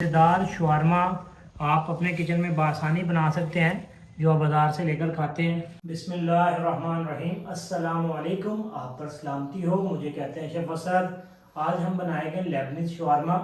मज़ेदार शवारमा आप अपने किचन में बआसानी बना सकते हैं, जो आप बाज़ार से लेकर खाते हैं। बिस्मिल्लाहिर्रहमानिर्रहीम, अस्सलाम वालेकुम। आप पर सलामती हो। मुझे कहते हैं शेफ़ असद। आज हम बनाएंगे लेबनीज़ शवारमा।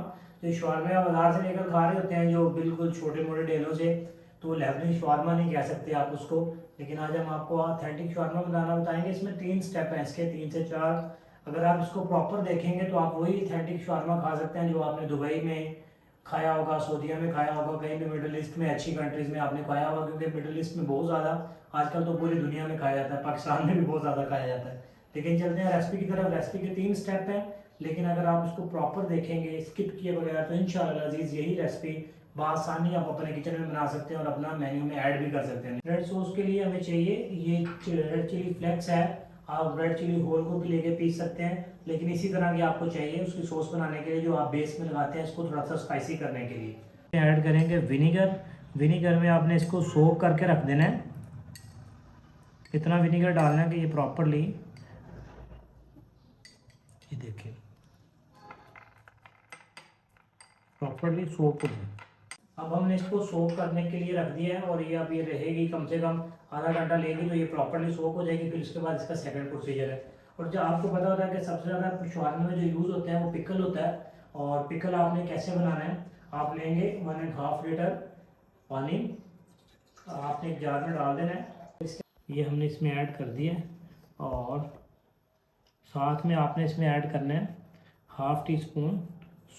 जो शवारमे आप बाज़ार से लेकर खा रहे होते हैं, जो बिल्कुल छोटे मोटे डेलों से, तो लेबनीज़ शवारमा नहीं कह सकते आप उसको। लेकिन आज हम आपको ऑथेंटिक शवारमा बनाना बताएंगे। इसमें 3 स्टेप हैं, इसके 3 से 4। अगर आप इसको प्रॉपर देखेंगे तो आप वही ऑथेंटिक शवारमा खा सकते हैं जो आपने दुबई में खाया होगा, सऊदीया में खाया होगा, कहीं भी मिडिल ईस्ट में अच्छी कंट्रीज़ में आपने खाया होगा। क्योंकि मिडिल ईस्ट में बहुत ज़्यादा आजकल तो पूरी दुनिया में खाया जाता है, पाकिस्तान में भी बहुत ज़्यादा खाया जाता है। लेकिन चलते हैं रेसिपी की तरफ। रेसिपी के 3 स्टेप हैं, लेकिन अगर आप इसको प्रॉपर देखेंगे स्किप किए बगैर तो इंशाअल्लाह अजीज़ यही रेसिपी बआसानी आप अपने किचन में बना सकते हैं और अपना मेन्यू में ऐड भी कर सकते हैं। रेड सॉस के लिए हमें चाहिए ये रेड चिली फ्लेक्स है। आप रेड चिली होल को भी लेके पीस सकते हैं, लेकिन इसी तरह की आपको चाहिए उसकी सॉस बनाने के लिए, जो आप बेस में लगाते हैं इसको थोड़ा सा स्पाइसी करने के लिए। ऐड करेंगे विनीगर। विनीगर में आपने इसको सोक करके रख देना है। इतना विनीगर डालना है कि ये प्रॉपरली, ये देखिए, प्रॉपरली सोक हो जाए। अब हमने इसको सोक करने के लिए रख दिया है और ये अब ये रहेगी कम से कम आधा घंटा लेगी, तो ये प्रॉपरली सोक हो जाएगी। फिर उसके बाद इसका सेकंड प्रोसीजर है। और जो आपको पता होता है कि सबसे ज़्यादा शवारमे में जो यूज़ होता है वो पिकल होता है। और पिकल आपने कैसे बनाना है, आप लेंगे 1.5 लीटर पानी, आपने एक जार में डाल देना है। ये हमने इसमें ऐड कर दिया है और साथ में आपने इसमें ऐड करना है 1/2 टीस्पून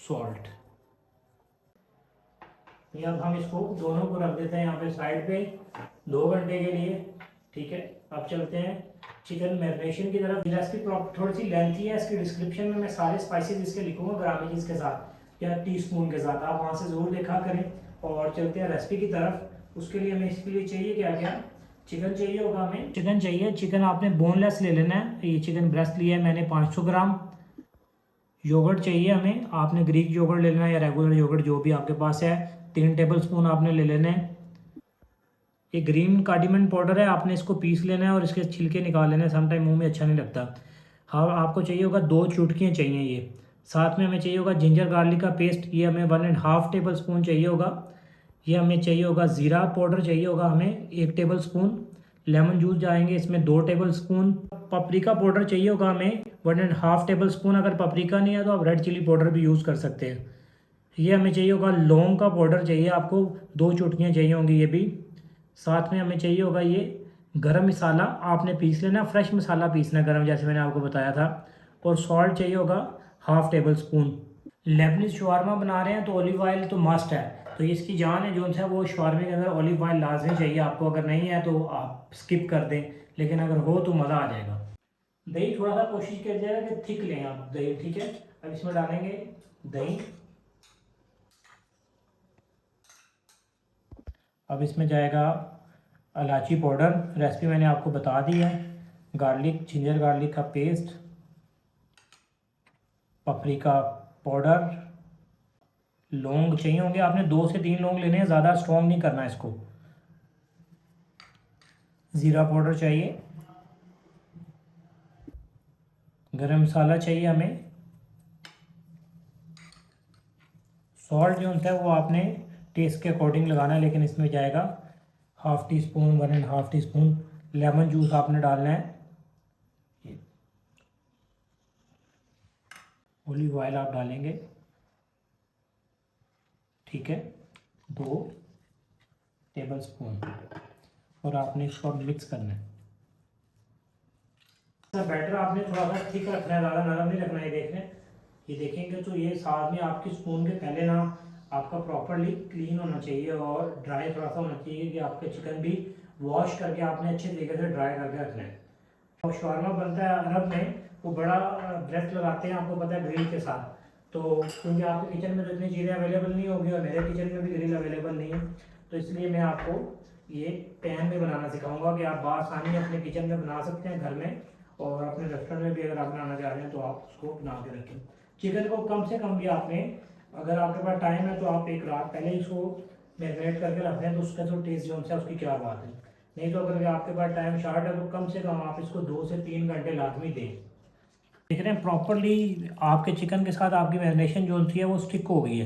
सॉल्ट। ये अब हम इसको दोनों को रख देते हैं यहाँ पे साइड पे 2 घंटे के लिए। ठीक है, अब चलते हैं चिकन मैरिनेशन की तरफ। रेसिपी थोड़ी सी लेंथी है, इसकी डिस्क्रिप्शन में मैं सारे स्पाइसेस इसके लिखूंगा ग्रामेज के साथ या टीस्पून के साथ, आप वहाँ से ज़रूर देखा करें। और चलते हैं रेसिपी की तरफ। उसके लिए हमें इसके लिए चाहिए क्या क्या, चिकन चाहिए होगा हमें। चिकन चाहिए, चिकन आपने बोनलेस ले लेना है। ये चिकन ब्रेस्ट लिया है मैंने 500 ग्राम। योगर्ट चाहिए हमें, आपने ग्रीक योगर्ट ले लेना है या रेगुलर योगर्ट जो भी आपके पास है। 3 टेबल स्पून आपने ले लेने हैं। ये ग्रीन कार्डिमन पाउडर है, आपने इसको पीस लेना है और इसके छिलके निकाल लेने हैं, समटाइम मुंह में अच्छा नहीं लगता। हाँ, आपको चाहिए होगा 2 चुटकियाँ चाहिए ये। साथ में हमें चाहिए होगा जिंजर गार्लिक का पेस्ट, ये हमें 1.5 टेबल स्पून चाहिए होगा। ये हमें चाहिए होगा ज़ीरा पाउडर चाहिए होगा हमें 1 टेबल स्पून। लेमन जूस जाएंगे इसमें 2 टेबल स्पून। पपरिका पाउडर चाहिए होगा हमें 1.5 टेबल स्पून। अगर पपरिका नहीं है तो आप रेड चिली पाउडर भी यूज़ कर सकते हैं। ये हमें चाहिए होगा लौंग का पाउडर चाहिए आपको, 2 चुटकियाँ चाहिए होंगी ये भी। साथ में हमें चाहिए होगा ये गरम मसाला, आपने पीस लेना, फ्रेश मसाला पीसना है गरम, जैसे मैंने आपको बताया था। और सॉल्ट चाहिए होगा 1/2 टेबल स्पून। लेबनीज़ शवारमा बना रहे हैं तो ऑलिव ऑयल तो मस्ट है, तो इसकी जान है जो सा वो शवारमे के अंदर ऑलिव ऑयल लाजमी चाहिए आपको। अगर नहीं है तो आप स्किप कर दें, लेकिन अगर हो तो मज़ा आ जाएगा। दही थोड़ा सा कोशिश कीजिएगा कि थिक लें आप दही। ठीक है, अब इसमें डालेंगे दही। अब इसमें जाएगा इलायची पाउडर, रेसिपी मैंने आपको बता दी है। गार्लिक, जिंजर गार्लिक का पेस्ट, पपरिका पाउडर, लौंग चाहिए होंगे आपने 2 से 3 लौंग लेने हैं, ज़्यादा स्ट्रॉन्ग नहीं करना इसको। ज़ीरा पाउडर चाहिए, गरम मसाला चाहिए हमें। सॉल्ट जो होता है वो आपने टेस्ट के अकॉर्डिंग लगाना है, लेकिन इसमें जाएगा 1/2 टीस्पून, 1.5 टीस्पून। लेमन जूस आपने डालना है। ऑलिव ऑयल आप डालेंगे, ठीक है, 2 टेबल स्पून। और आपने इसको अब मिक्स करना है। बैटर आपने थोड़ा सा थिक रखना है, ज़्यादा नरम नहीं रखना है। ये देखेंगे तो ये साथ में आपकी स्पून के पहले ना आपका प्रॉपरली क्लीन होना चाहिए और ड्राई थोड़ा सा होना चाहिए, कि आपके चिकन भी वॉश करके आपने अच्छे तरीके से ड्राई करके रखना है। और शवारमा बनता है अरब में, वो बड़ा ब्रेस्ट लगाते हैं, आपको पता है, ग्रिल के साथ। तो क्योंकि आपके किचन में तो इतनी चीज़ें अवेलेबल नहीं होगी और मेरे किचन में भी ग्रिल अवेलेबल नहीं है, तो इसलिए मैं आपको ये पैन में बनाना सिखाऊंगा कि आप बआसानी अपने किचन में बना सकते हैं घर में, और अपने रेस्टोरेंट में भी अगर आप बनाना चाह रहे हैं तो आप उसको बना के रखें। चिकन को कम से कम भी आपने, अगर आपके पास टाइम है तो आप 1 रात पहले इसको मैरिनेट करके रख दें, तो उसका जो टेस्ट जो है उसकी क्या बात है। नहीं तो अगर आपके पास टाइम शॉर्ट है तो कम से कम आप इसको 2 से 3 घंटे लाजमी दें। देख रहे हैं प्रॉपरली आपके चिकन के साथ आपकी मैरिनेशन जो है वो स्टिक हो गई है।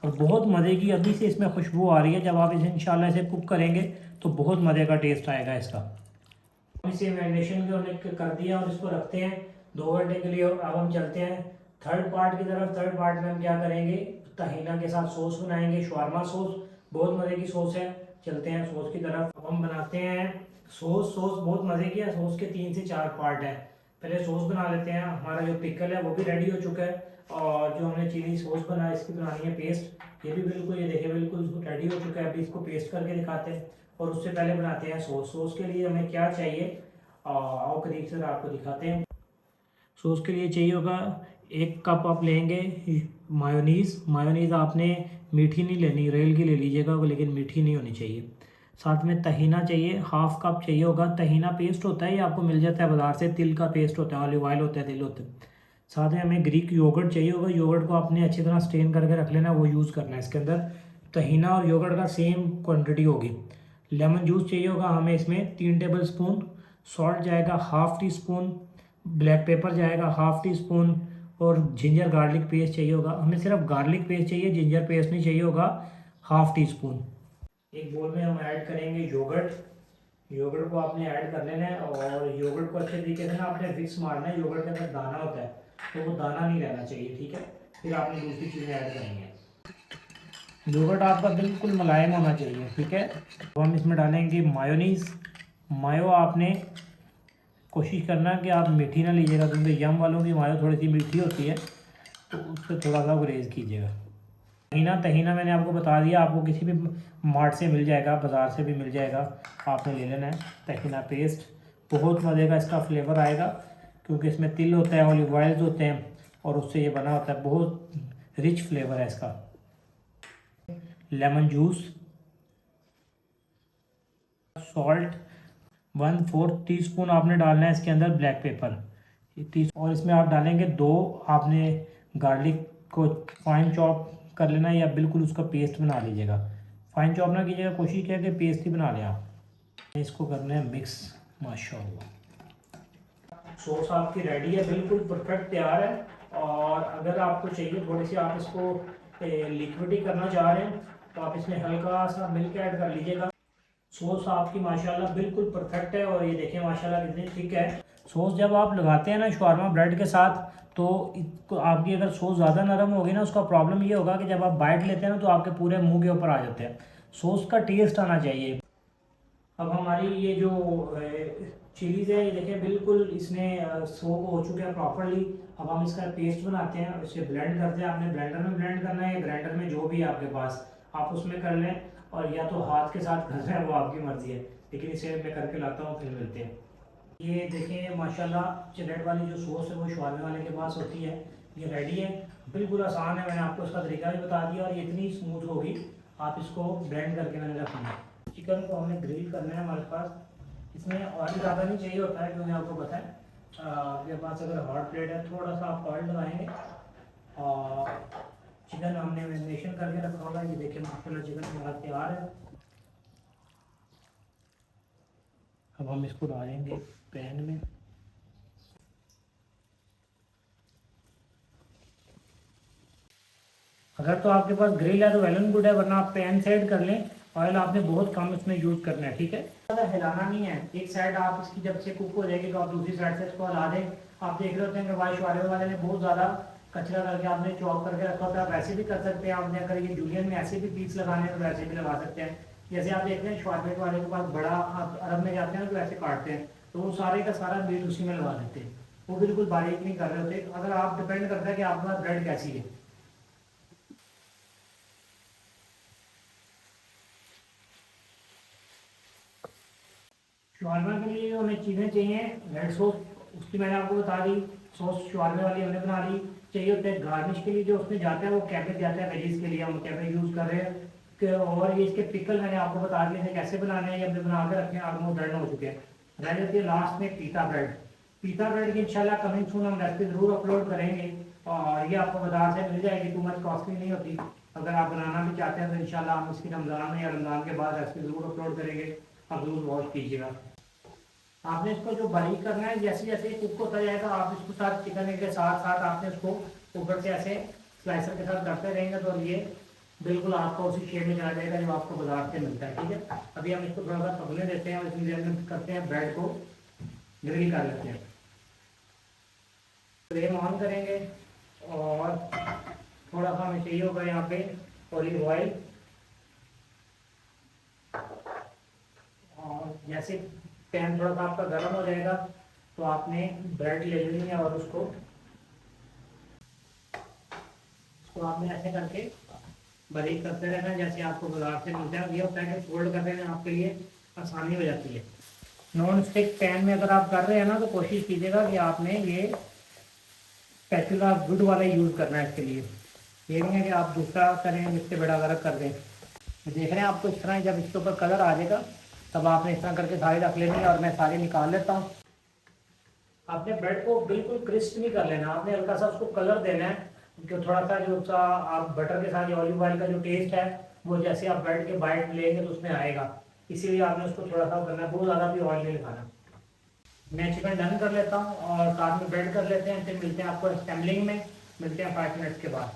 और बहुत मज़े की अभी से इसमें खुशबू आ रही है। जब आप इसे इंशाल्लाह इसे कुक करेंगे तो बहुत मज़े का टेस्ट आएगा इसका। इसे मैरिनेशन को कर दिया और इसको रखते हैं 2 घंटे के लिए। अब हम चलते हैं थर्ड पार्ट की तरफ। थर्ड पार्ट में हम क्या करेंगे, तहीना के साथ सॉस बनाएंगे, शवारमा सॉस, बहुत मज़े की सॉस है। चलते हैं सॉस की तरफ। अब हम बनाते हैं सॉस। सॉस बहुत मज़े की है। सॉस के 3 से 4 पार्ट हैं। पहले सॉस बना लेते हैं। हमारा जो पिकल है वो भी रेडी हो चुका है, और जो हमने चिली सॉस बनाया इसकी बनानी है पेस्ट, ये भी बिल्कुल, ये देखिए बिल्कुल रेडी हो चुका है। अभी इसको पेस्ट करके दिखाते हैं, और उससे पहले बनाते हैं सॉस। सॉस के लिए हमें क्या चाहिए, आओ करीब से आपको दिखाते हैं। सॉस के लिए चाहिए होगा 1 कप आप लेंगे मायोनीज़। मायोनीज़ आपने मीठी नहीं लेनी, रेल की ले लीजिएगा, लेकिन मीठी नहीं होनी चाहिए। साथ में तहीना चाहिए, 1/2 कप चाहिए होगा। तहीना पेस्ट होता है, ये आपको मिल जाता है बाज़ार से। तिल का पेस्ट होता है, ऑलिव ऑयल होता है, तिल होता है। साथ में हमें ग्रीक योगर्ट चाहिए होगा। योगर्ट को आपने अच्छी तरह स्ट्रेन करके रख लेना, वो यूज़ करना है इसके अंदर। तहीना और योगर्ट का सेम क्वांटिटी होगी। लेमन जूस चाहिए होगा हमें इसमें 3 टेबल स्पून। सॉल्ट जाएगा 1/2 टी स्पून। ब्लैक पेपर जाएगा 1/2 टी स्पून। और जिंजर गार्लिक पेस्ट चाहिए होगा हमें, सिर्फ गार्लिक पेस्ट चाहिए, जिंजर पेस्ट नहीं चाहिए होगा, 1/2 टी स्पून। एक बोल में हम ऐड करेंगे योगर्ट। योगर्ट को आपने ऐड कर लेना है, और योगर्ट को अच्छे तरीके से ना आपने मिक्स मारना है। योगर्ट के अंदर दाना होता है, तो वो दाना नहीं रहना चाहिए, ठीक है। फिर आपने दूसरी चीज़ें ऐड करनी है। योगर्ट आपका बिल्कुल मुलायम होना चाहिए, ठीक है। तो हम इसमें डालेंगे मायोनीज़। मायो आपने कोशिश करना कि आप मीठी ना लीजिएगा, क्योंकि यम वालों की मायो थोड़ी सी मीठी होती है, तो उससे थोड़ा सा गुरेज कीजिएगा। तहीना, तहीना मैंने आपको बता दिया, आपको किसी भी मार्ट से मिल जाएगा, बाज़ार से भी मिल जाएगा, आपने ले लेना है तहीना पेस्ट। बहुत मज़े का इसका फ्लेवर आएगा, क्योंकि इसमें तिल होता है, ऑलिव ऑयल्स होते हैं, और उससे ये बना होता है। बहुत रिच फ्लेवर है इसका। लेमन जूस, सॉल्ट 1/4 टीस्पून आपने डालना है इसके अंदर। ब्लैक पेपर और इसमें आप डालेंगे 2, आपने गार्लिक को फाइन चॉप कर लेना है, या बिल्कुल उसका पेस्ट बना लीजिएगा। फाइन चॉप ना कीजिएगा, कोशिश किया कि पेस्ट ही बना लें आप। इसको करना है मिक्स। माशाल्लाह सॉस आपकी रेडी है, बिल्कुल परफेक्ट तैयार है। और अगर आपको चाहिए थोड़ी सी, आप इसको लिक्विड ही करना चाह रहे हैं, तो आप इसमें हल्का सा मिल्क ऐड कर लीजिएगा। सॉस आपकी माशाल्लाह बिल्कुल परफेक्ट है, और ये देखें माशाल्लाह कितनी थिक है। सॉस जब आप लगाते हैं ना शवारमा ब्रेड के साथ, तो आपकी अगर सॉस ज़्यादा नरम होगी ना, उसका प्रॉब्लम ये होगा कि जब आप बाइट लेते हैं ना, तो आपके पूरे मुंह के ऊपर आ जाते हैं। सॉस का टेस्ट आना चाहिए। अब हमारी ये जो चिलीज़ है, ये देखें बिल्कुल इसने सोक हो चुके हैं प्रॉपरली। अब हम इसका पेस्ट बनाते हैं, इसे ब्लेंड करते हैं। आपने ब्लेंडर में ब्लेंड करना है, ग्राइंडर में, जो भी है आपके पास, आप उसमें कर लें, और या तो हाथ के साथ कर लें, वो आपकी मर्ज़ी है। लेकिन इसे मैं करके लाता हूँ, फिर मिलते हैं। ये देखें माशाल्लाह चिलेट वाली जो सॉस है वो शवारमे वाले के पास होती है। ये रेडी है, बिल्कुल आसान है। मैंने आपको इसका तरीका भी बता दिया, और ये इतनी स्मूथ होगी। आप इसको ब्लेंड करके मैंने रखना है। चिकन को हमें ग्रिल करना है हमारे पास। इसमें ऑयल ज़्यादा नहीं चाहिए होता है, क्योंकि आपको पता है आपके पास अगर हॉट प्लेट है, थोड़ा सा आप ऑयल लगाएंगे। और चिकन हमने मैरिनेशन करके रखा होगा। ये देखिए माशाल्लाह चिकन हमारा तैयार है। अब हम इसको डालेंगे पैन में। अगर तो आपके पास ग्रिल है तो वेल एंड गुड है, वरना आप पैन साइड कर लें। ऑयल आपने बहुत कम इसमें यूज़ करना है, ठीक है। ज़्यादा हिलाना नहीं है। एक साइड आप इसकी जब से कुक हो जाएगी, तो आप दूसरी साइड से इसको हिला दें। आप देख रहे होते हैं कि भाई शवारमे वाले ने बहुत ज़्यादा कचरा करके आपने चॉप करके रखा होता है। आप वैसे भी कर सकते हैं। आपने अगर ये जूलियन में ऐसे भी पीस लगाने हैं, तो वैसे भी लगा सकते हैं। जैसे आप देखते हैं शवारमे वाले के पास बड़ा, आप अरब में जाते हैं तो ऐसे काटते हैं, तो वो सारे का सारा मीट उसी में लगा देते हैं। वो बिल्कुल बारीक नहीं कर रहे होते। अगर आप डिपेंड करता है कि आपके पास ब्रेड कैसी है। शवारमा के लिए जो हमें चीज़ें चाहिए, रेड सॉस उसकी मैंने आपको बता दी। सॉस शवारमे वाली हमने बना ली। चाहिए होते हैं गार्निश के लिए, जो उसमें जाता है वो कैबेज जाता है, वेजीज के लिए हम कैबेज यूज़ कर रहे हैं। और ये इसके पिकल मैंने आपको बता दिए थे कैसे बनाने हैं, ये हमने बना के रखे हैं, ऑलमोस्ट डन हो चुके हैं। रह जाती है लास्ट में पीता ब्रेड। पीता ब्रेड की इंशाल्लाह कमिंग सून हम रेसिपी ज़रूर अपलोड करेंगे, और ये आपको बाजार से मिल जाएगी। टू मच कॉस्टली नहीं होती। अगर आप बनाना भी चाहते हैं तो इंशाल्लाह हम इसकी रमज़ान में या रमज़ान के बाद रेसिपी ज़रूर अपलोड करेंगे। आप ज़रूर वॉच कीजिएगा। आपने इसको जो बारीक करना है, जैसे जैसे कुक होता जाएगा, आप इसको चिकन के साथ साथ आपने उसको ऊपर से ऐसे स्लाइसर के साथ करते रहेंगे, तो ये बिल्कुल आपको उसी शेप में आ जाएगा जो आपको बाजार से मिलता है। ठीक है, अभी हम इसको थोड़ा सा पकने देते हैं और इसलिए हम करते हैं ब्रेड को ग्रिल कर लेते हैं। फ्लेम ऑन करेंगे और थोड़ा सा हमें चाहिए होगा यहाँ पे ऑलिव ऑयल, और जैसे पैन थोड़ा सा आपका गर्म हो जाएगा तो आपने ब्रेड ले लेनी है और उसको आपने ऐसे करके बारीक करते रहना है जैसे आपको बाजार से मिलता है। ये होता है कि फोल्ड करने में आपके लिए आसानी हो जाती है। नॉन स्टिक पैन में अगर आप कर रहे हैं ना तो कोशिश कीजिएगा कि आपने ये स्पैचुला गुड वाला यूज़ करना है इसके लिए। ये नहीं है कि आप दूसरा करें जिससे बड़ा गर्क कर दें। देख रहे हैं आपको इस तरह जब इसके ऊपर कलर आ जाएगा तब आपने इस तरह करके सारी रख लेनी है और मैं सारी निकाल लेता हूँ। आपने ब्रेड को बिल्कुल क्रिस्प नहीं कर लेना, आपने हल्का सा उसको कलर देना है क्योंकि थोड़ा सा जो सा आप बटर के साथ ऑलिव ऑयल का जो टेस्ट है वो जैसे आप ब्रेड के बाइट लेंगे तो उसमें आएगा, इसीलिए आपने उसको थोड़ा सा करना है, बहुत ज़्यादा भी ऑयल नहीं लगाना। मैं चिकन डन कर लेता हूँ और साथ में ब्रेड कर लेते हैं, फिर मिलते हैं आपको असेंबलिंग में, मिलते हैं 5 मिनट्स के बाद।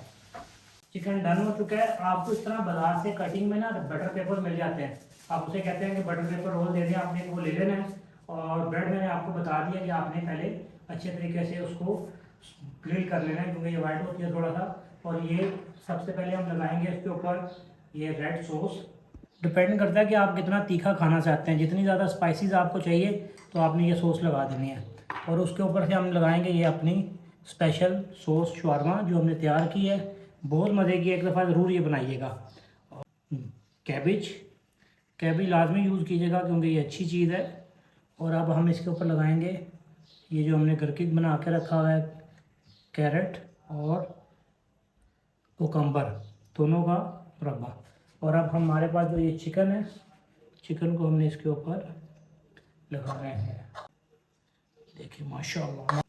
चिकन डन हो चुका है। आपको इस तरह बाजार से कटिंग में ना बटर पेपर मिल जाते हैं, आप उसे कहते हैं कि बटर पेपर रोल दे दें, आपने वो ले लेना है। और ब्रेड मैंने आपको बता दिया कि आपने पहले अच्छे तरीके से उसको ग्रिल कर लेना है क्योंकि ये वाइट होती है थोड़ा सा। और ये सबसे पहले हम लगाएंगे इसके ऊपर ये रेड सॉस। डिपेंड करता है कि आप कितना तीखा खाना चाहते हैं, जितनी ज़्यादा स्पाइसेस आपको चाहिए तो आपने ये सॉस लगा देनी है। और उसके ऊपर से हम लगाएंगे ये अपनी स्पेशल सॉस शवारमा जो हमने तैयार की है, बहुत मज़े की, एक दफ़ा ज़रूर ये बनाइएगा। कैबिज लाजमी यूज़ कीजिएगा क्योंकि ये अच्छी चीज़ है। और अब हम इसके ऊपर लगाएंगे ये जो हमने घर की बना के रखा हुआ है कैरेट और कुकम्बर दोनों का मुरब्बा। और अब हमारे पास जो ये चिकन है, चिकन को हमने इसके ऊपर लगा रहे हैं, देखिए माशाल्लाह।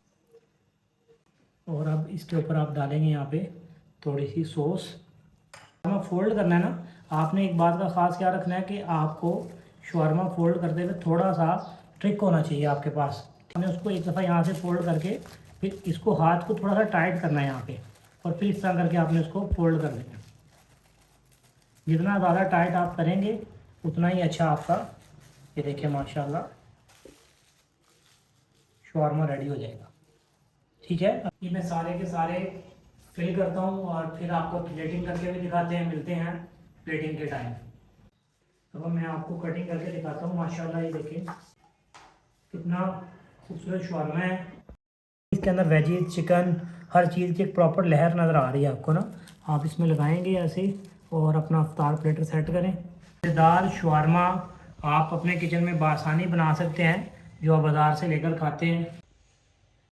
और अब इसके ऊपर आप डालेंगे यहाँ पे थोड़ी सी सॉस। शवारमा फोल्ड करना है ना, आपने एक बात का ख़ास ख्याल रखना है कि आपको शवारमा फोल्ड करते हुए थोड़ा सा ट्रिक होना चाहिए आपके पास। हमने उसको एक दफ़ा यहाँ से फोल्ड करके फिर इसको हाथ को थोड़ा सा टाइट करना है यहाँ पे और फिर इस तरह करके आपने उसको फोल्ड कर देना। जितना ज़्यादा टाइट आप करेंगे उतना ही अच्छा आपका, ये देखिए माशाल्लाह शवारमा रेडी हो जाएगा। ठीक है, ये मैं सारे के सारे फिल करता हूँ और फिर आपको प्लेटिंग करके भी दिखाते हैं, मिलते हैं प्लेटिंग के टाइम। अब मैं आपको कटिंग करके दिखाता हूँ। माशाल्लाह ये देखिए कितना खूबसूरत शवारमा है। इसके अंदर वेजीज चिकन हर चीज़ की एक प्रॉपर लहर नज़र आ रही है आपको ना। आप इसमें लगाएंगे ऐसे और अपना अफ्तार प्लेटर सेट करें। मज़ेदार शवारमा आप अपने किचन में बआसानी बना सकते हैं जो आप बाज़ार से लेकर खाते हैं।